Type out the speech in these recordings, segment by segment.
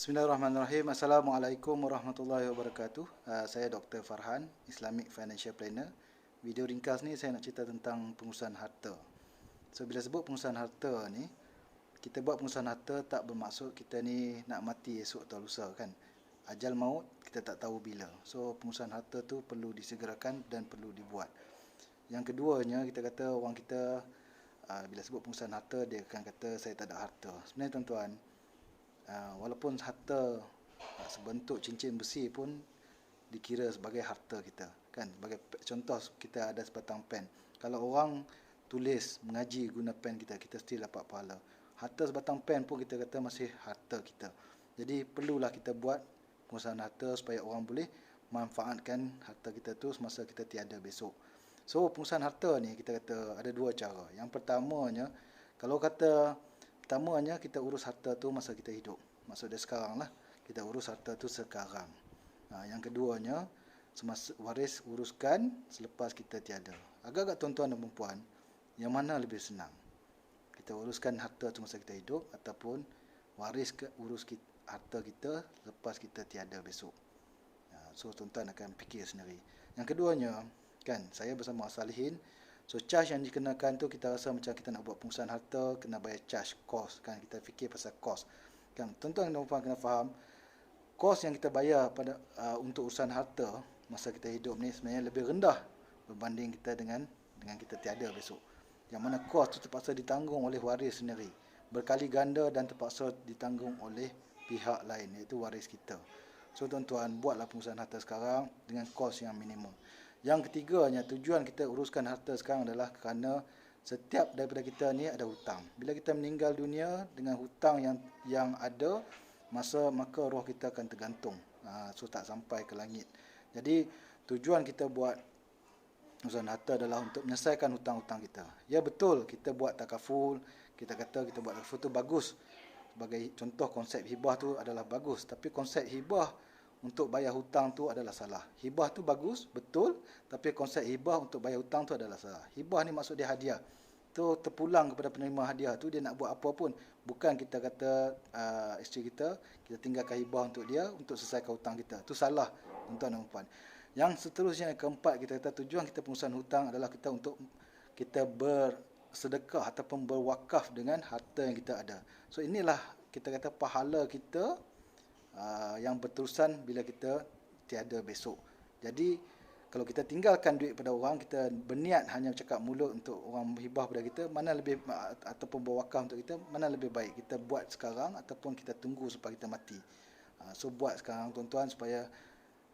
Bismillahirrahmanirrahim. Assalamualaikum warahmatullahi wabarakatuh. Saya Dr. Farhan, Islamic Financial Planner. Video ringkas ni saya nak cerita tentang pengurusan harta. So bila sebut pengurusan harta ni, kita buat pengurusan harta tak bermaksud kita ni nak mati esok atau lusa kan. Ajal maut kita tak tahu bila. So pengurusan harta tu perlu disegerakan dan perlu dibuat. Yang keduanya, kita kata orang kita bila sebut pengurusan harta, dia akan kata saya tak ada harta. Sebenarnya tuan-tuan, walaupun harta sebentuk cincin besi pun dikira sebagai harta kita kan. Sebagai contoh, kita ada sebatang pen, kalau orang tulis mengaji guna pen kita, kita still dapat pahala. Harta sebatang pen pun kita kata masih harta kita. Jadi perlulah kita buat pengurusan harta supaya orang boleh manfaatkan harta kita tu semasa kita tiada besok. So pengurusan harta ni kita kata ada dua cara. Yang pertamanya, pertamanya kita urus harta tu masa kita hidup. Maksud dia sekarang lah, kita urus harta tu sekarang. Yang keduanya, semasa waris uruskan selepas kita tiada. Agak-agak tuan-tuan dan perempuan, yang mana lebih senang? Kita uruskan harta tu masa kita hidup ataupun waris urus harta kita lepas kita tiada besok? So tuan-tuan akan fikir sendiri. Yang keduanya, kan, saya bersama Salihin. So charge yang dikenakan tu kita rasa macam kita nak buat pengurusan harta, kena bayar charge, cost kan. Kita fikir pasal cost. Kan, tuan-tuan dan puan kena faham, kos yang kita bayar pada untuk urusan harta masa kita hidup ni sebenarnya lebih rendah berbanding kita dengan kita tiada besok. Yang mana kos tu terpaksa ditanggung oleh waris sendiri, berkali ganda, dan terpaksa ditanggung oleh pihak lain, iaitu waris kita. So tuan-tuan, buatlah pengurusan harta sekarang dengan kos yang minimum. Yang ketiganya, tujuan kita uruskan harta sekarang adalah kerana setiap daripada kita ni ada hutang. Bila kita meninggal dunia dengan hutang yang ada, maka roh kita akan tergantung. So tak sampai ke langit. Jadi tujuan kita buat urusan harta adalah untuk menyelesaikan hutang-hutang kita. Ya betul, kita buat takaful, kita kata kita buat takaful tu bagus. Sebagai contoh, konsep hibah tu adalah bagus. Tapi konsep hibah untuk bayar hutang tu adalah salah. Hibah tu bagus, betul, tapi konsep hibah untuk bayar hutang tu adalah salah. Hibah ni maksud dia hadiah. Tu terpulang kepada penerima hadiah tu, dia nak buat apa pun. Bukan kita kata isteri kita tinggalkan hibah untuk dia untuk selesaikan hutang kita. Tu salah, tuan-tuan dan puan. Yang seterusnya, yang keempat, kita kata tujuan kita pengurusan hutang adalah kita untuk kita bersedekah ataupun berwakaf dengan harta yang kita ada. So inilah kita kata pahala kita yang berterusan bila kita tiada besok. Jadi kalau kita tinggalkan duit pada orang, kita berniat hanya cakap mulut untuk orang hibah pada kita, mana lebih, ataupun berwakaf untuk kita, mana lebih baik? Kita buat sekarang ataupun kita tunggu sampai kita mati? So buat sekarang tuan-tuan, supaya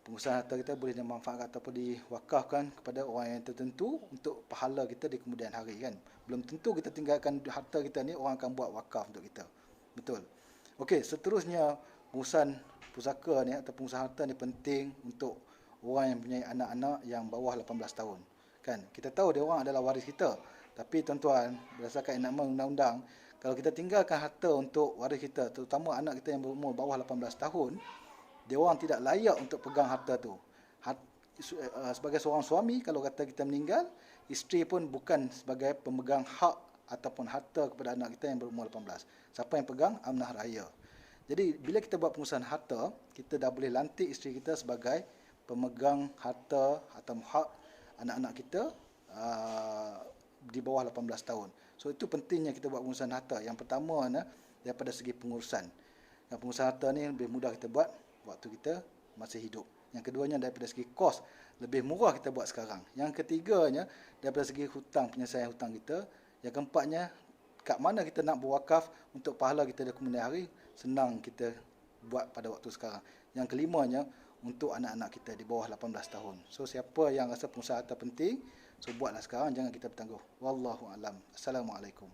pengurusan harta kita boleh dimanfaatkan ataupun diwakafkan kepada orang yang tertentu untuk pahala kita di kemudian hari kan. Belum tentu kita tinggalkan harta kita ni orang akan buat wakaf untuk kita. Betul. Okey, seterusnya pengurusan pusaka ni atau pengurusan harta ni penting untuk orang yang punya anak-anak yang bawah 18 tahun. Kan? Kita tahu dia orang adalah waris kita. Tapi tuan-tuan, berdasarkan enakmen undang-undang, kalau kita tinggalkan harta untuk waris kita, terutama anak kita yang berumur bawah 18 tahun, dia orang tidak layak untuk pegang harta tu. Sebagai seorang suami, kalau kata kita meninggal, isteri pun bukan sebagai pemegang hak ataupun harta kepada anak kita yang berumur 18. Siapa yang pegang? Amanah raya. Jadi bila kita buat pengurusan harta, kita dah boleh lantik isteri kita sebagai pemegang harta atau hak anak-anak kita di bawah 18 tahun. So itu pentingnya kita buat pengurusan harta. Yang pertama daripada segi pengurusan. Yang pengurusan harta ni lebih mudah kita buat waktu kita masih hidup. Yang keduanya daripada segi kos, lebih murah kita buat sekarang. Yang ketiganya daripada segi hutang, penyelesaian hutang kita. Yang keempatnya, kat mana kita nak berwakaf untuk pahala kita di kemudian hari, senang kita buat pada waktu sekarang. Yang kelimanya, untuk anak-anak kita di bawah 18 tahun. So siapa yang rasa pengurusan harta penting, so buatlah sekarang, jangan kita bertangguh. Wallahu alam. Assalamualaikum.